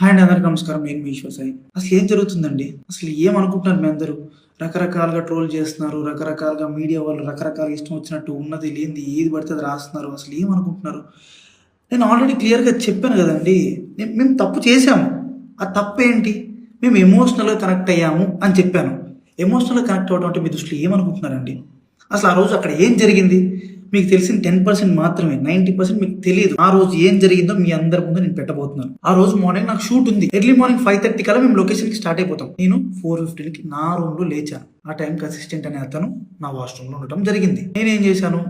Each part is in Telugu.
హాయ్ అండి, అందరికీ నమస్కారం. నేను మీ సాయి. అసలు ఏం జరుగుతుందండి? అసలు ఏమనుకుంటున్నారు మీ అందరూ? రకరకాలుగా ట్రోల్ చేస్తున్నారు, రకరకాలుగా మీడియా వాళ్ళు రకరకాలుగా ఇష్టం వచ్చినట్టు ఉన్నది లేనిది ఏది పడితే అది రాస్తున్నారు. అసలు ఏమనుకుంటున్నారు? నేను ఆల్రెడీ క్లియర్‌గా చెప్పాను గదండీ! మేము తప్పు చేశాము. ఆ తప్పేంటి? మేము ఎమోషనల్‌గా కనెక్ట్ అయ్యాము అని చెప్పాను. ఎమోషనల్‌గా కనెక్ట్ అవ్వడం అంటే మీ దృష్టిలో ఏమనుకుంటున్నారండి? అసలు ఆ రోజు అక్కడ ఏం జరిగింది? మీకు తెలిసిన 10% మాత్రమే. 90% మీకు తెలియదు. ఆ రోజు ఏం జరిగిందో మీ అందరి ముందు నేను పెట్టబోతున్నాను. ఆ రోజు మార్నింగ్ నాకు షూట్ ఉంది. ఎర్లీ మార్నింగ్ 5:30 కల్లా మేము లొకేషన్‌కి స్టార్ట్ అయిపోతాం. నేను 4:15కి నా రూమ్‌లో లేచాను. ఆ టైంకి అసిస్టెంట్ అనే అతను నా వాష్‌రూమ్‌లో ఉండటం జరిగింది. నేనేం చేశాను?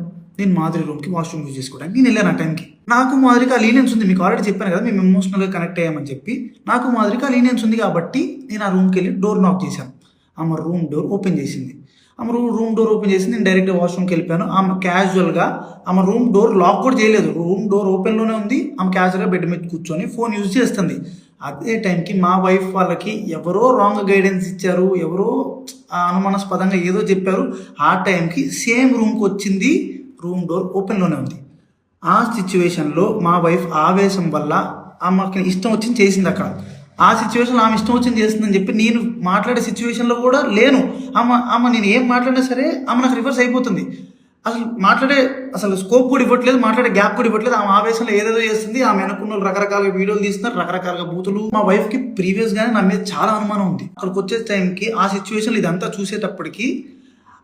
నేను మాధురి రూమ్‌కి వాష్‌రూమ్ యూజ్ చేసుకోవడానికి నేను వెళ్ళాను ఆ టైంకి. నాకు మాధురికి ఆ లీనియన్స్ ఉంది. మీకు ఆల్రెడీ చెప్పాను కదా, మేము ఎమోషనల్‌గా కనెక్ట్ అయ్యామని చెప్పి. నాకు మాధురికి ఆ లీనియన్స్ ఉంది కాబట్టి నేను ఆ రూమ్‌కి వెళ్ళి డోర్ నాక్ చేశాను. ఆమె రూమ్ డోర్ ఓపెన్ చేసింది. ఆమె రూమ్ డోర్ ఓపెన్ చేసి నేను డైరెక్ట్గా వాష్రూమ్కి వెళ్ళిపోయాను. ఆమె క్యాజువల్గా ఆమె రూమ్ డోర్ లాక్ కూడా చేయలేదు. రూమ్ డోర్ ఓపెన్లోనే ఉంది. ఆమె క్యాజువల్గా బెడ్ మీద కూర్చొని ఫోన్ యూజ్ చేస్తుంది. అదే టైంకి మా వైఫ్ వాళ్ళకి ఎవరో రాంగ్ గైడెన్స్ ఇచ్చారు, ఎవరో అనుమానాస్పదంగా ఏదో చెప్పారు. ఆ టైంకి సేమ్ రూమ్కి వచ్చింది. రూమ్ డోర్ ఓపెన్లోనే ఉంది. ఆ సిచ్యువేషన్లో మా వైఫ్ ఆవేశం వల్ల ఆమెకి ఇష్టం వచ్చింది చేసింది అక్కడ. ఆ సిచ్యువేషన్లో ఆమె ఇష్టం వచ్చింది చేస్తుందని చెప్పి నేను మాట్లాడే సిచ్యువేషన్లో కూడా లేను. ఆమె నేను ఏం మాట్లాడినా సరే ఆమె నాకు రివర్స్ అయిపోతుంది. అసలు స్కోప్ కూడా ఇవ్వట్లేదు, మాట్లాడే గ్యాప్ కూడా ఇవ్వట్లేదు. ఆమె ఆవేశంలో ఏదేదో చేస్తుంది. ఆమె అనుకున్న రకరకాల వీడియోలు తీస్తున్నారు, రకరకాల బూతులు. మా వైఫ్కి ప్రీవియస్గానే నా మీద చాలా అనుమానం ఉంది. అక్కడికి వచ్చే టైంకి ఆ సిచ్యువేషన్లో ఇదంతా చూసేటప్పటికి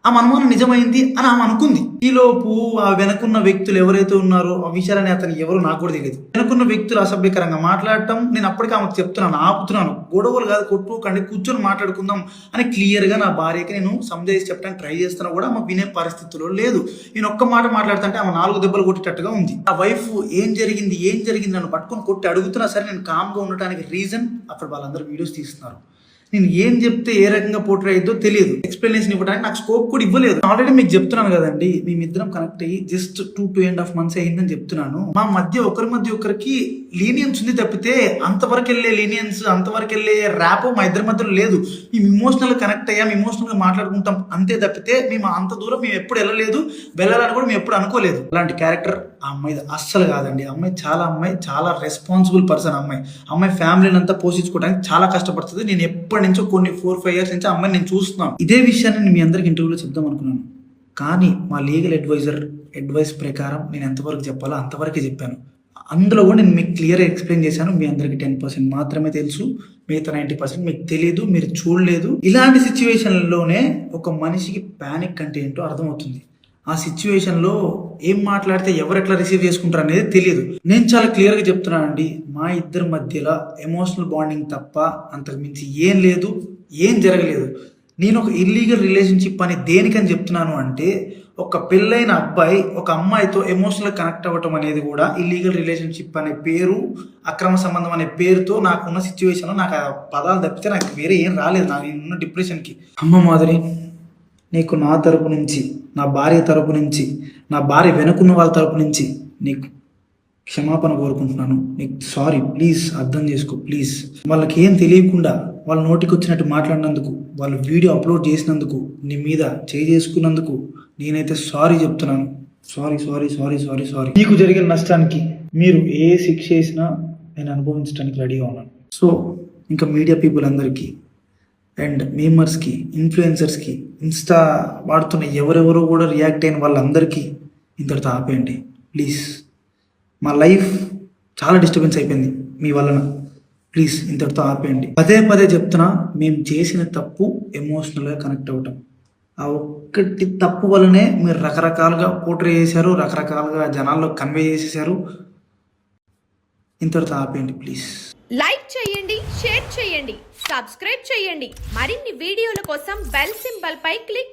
ఆమె అనుమానం నిజమైంది అని ఆమె అనుకుంది. ఈలోపు ఆ వెనకున్న వ్యక్తులు ఎవరైతే ఉన్నారో ఆ విషయాలని అతను ఎవరో నాకు కూడా తెలియదు. వెనకున్న వ్యక్తులు అసభ్యకరంగా మాట్లాడటం నేను అప్పటికే ఆమెకు చెప్తున్నాను, ఆపుతున్నాను. గొడవలు కాదు, కొట్టుకోకండి, కూర్చొని మాట్లాడుకుందాం అని క్లియర్గా నా భార్యకి నేను సంజాయిషి చెప్పడానికి ట్రై చేస్తున్నా కూడా ఆమె వినే పరిస్థితిలో లేదు. నేను ఒక్క మాట మాట్లాడుతుంటే ఆమె 4 దెబ్బలు కొట్టేటట్టుగా ఉంది. ఆ వైఫ్ ఏం జరిగింది నన్ను పట్టుకొని కొట్టి అడుగుతున్నా సరే నేను కామ్గా ఉండటానికి రీజన్ అక్కడ వాళ్ళందరూ వీడియోస్ తీస్తున్నారు. నేను ఏం చెప్తే ఏ రకంగా పోర్ట్రే అయ్యిద్దో తెలియదు. ఎక్స్ప్లెనేషన్ ఇవ్వడానికి నాకు స్కోప్ కూడా ఇవ్వలేదు. ఆల్రెడీ మీకు చెప్తున్నాను కదండి, మేమిద్దరం కనెక్ట్ అయ్యి జస్ట్ 2.5 months అయిందని చెప్తున్నాను. మా మధ్య ఒకరికి లీనియన్స్ ఉంది తప్పితే అంతవరకు వెళ్ళే లీనియన్స్, అంతవరకు వెళ్ళే ర్యాప్ మా ఇద్దరి మధ్యలో లేదు. మేము ఇమోషనల్గా కనెక్ట్ అయ్యాం, ఇమోషనల్గా మాట్లాడుకుంటాం అంతే తప్పితే మేము అంత దూరం మేము ఎప్పుడు వెళ్ళాలని కూడా మేము ఎప్పుడు అనుకోలేదు. అలాంటి క్యారెక్టర్ ఆ అమ్మాయి అస్సలు కాదండి. అమ్మాయి చాలా రెస్పాన్సిబుల్ పర్సన్. అమ్మాయి ఫ్యామిలీని అంతా పోషించుకోవడానికి చాలా కష్టపడుతుంది. నేను ఎప్పటి నుంచో కొన్ని 4-5 years నుంచి అమ్మాయిని నేను చూస్తున్నాను. ఇదే విషయాన్ని నేను మీ అందరికి ఇంటర్వ్యూలో చెప్దాం అనుకున్నాను, కానీ మా లీగల్ అడ్వైస్ ప్రకారం నేను ఎంతవరకు చెప్పాలో అంతవరకే చెప్పాను. అందులో కూడా నేను మీకు క్లియర్ ఎక్స్ప్లెయిన్ చేశాను. మీ అందరికి 10% మాత్రమే తెలుసు, మిగతా 90% మీకు తెలియదు, మీరు చూడలేదు. ఇలాంటి సిచ్యువేషన్లోనే ఒక మనిషికి ప్యానిక్ అంటే ఏంటో అర్థమవుతుంది. ఆ సిచ్యువేషన్లో ఏం మాట్లాడితే ఎవరు ఎట్లా రిసీవ్ చేసుకుంటారు అనేది తెలియదు. నేను చాలా క్లియర్గా చెప్తున్నానండి, మా ఇద్దరి మధ్యలో ఎమోషనల్ బాండింగ్ తప్ప అంతకు మించి ఏం లేదు, ఏం జరగలేదు. నేను ఒక ఇల్లీగల్ రిలేషన్షిప్ అని దేనికని చెప్తున్నాను అంటే, ఒక పెళ్ళైన అబ్బాయి ఒక అమ్మాయితో ఎమోషనల్ కనెక్ట్ అవ్వటం అనేది కూడా ఇల్లీగల్ రిలేషన్షిప్ అనే పేరు, అక్రమ సంబంధం అనే పేరుతో నాకున్న సిచ్యువేషన్లో నాకు ఆ పదాలు తప్పితే నాకు వేరే ఏం రాలేదు. నాకు ఉన్న డిప్రెషన్కి. అమ్మ మాధురి, నీకు నా తరపు నుంచి, నా భార్య తరపు నుంచి, నా భార్య వెనుకున్న వాళ్ళ తరపు నుంచి నీకు క్షమాపణ కోరుకుంటున్నాను. నీకు సారీ, ప్లీజ్ అర్థం చేసుకో ప్లీజ్. వాళ్ళకి ఏం తెలియకుండా వాళ్ళ నోటికి వచ్చినట్టు మాట్లాడినందుకు, వాళ్ళు వీడియో అప్లోడ్ చేసినందుకు, నీ మీద చేసుకున్నందుకు నేనైతే సారీ చెప్తున్నాను. సారీ. మీకు జరిగిన నష్టానికి మీరు ఏ శిక్ష చేసినా నేను అనుభవించడానికి రెడీగా ఉన్నాను. సో ఇంకా మీడియా పీపుల్ అందరికీ అండ్ మేమర్స్కి, ఇన్ఫ్లుయెన్సర్స్కి, ఇన్స్టా వాడుతున్న ఎవరెవరో కూడా రియాక్ట్ అయిన వాళ్ళందరికీ ఇంతటితో ఆపేయండి ప్లీజ్. మా లైఫ్ చాలా డిస్టర్బెన్స్ అయిపోయింది మీ వలన. ప్లీజ్ ఇంతటితో ఆపేయండి. పదే చెప్తున్నా, మేము చేసిన తప్పు ఎమోషనల్గా కనెక్ట్ అవ్వటం. ఆ ఒక్కటి తప్పు వల్లనే మీరు రకరకాలుగా పోర్ట్రే చేశారు, రకరకాలుగా జనాల్లో కన్వే చేసేసారు. ఇంతటితో ఆపేయండి ప్లీజ్. లైక్ చేయండి, షేర్ చేయండి, సబ్స్క్రైబ్ చేయండి. మరిన్ని వీడియోల కోసం బెల్ సింబల్ పై క్లిక్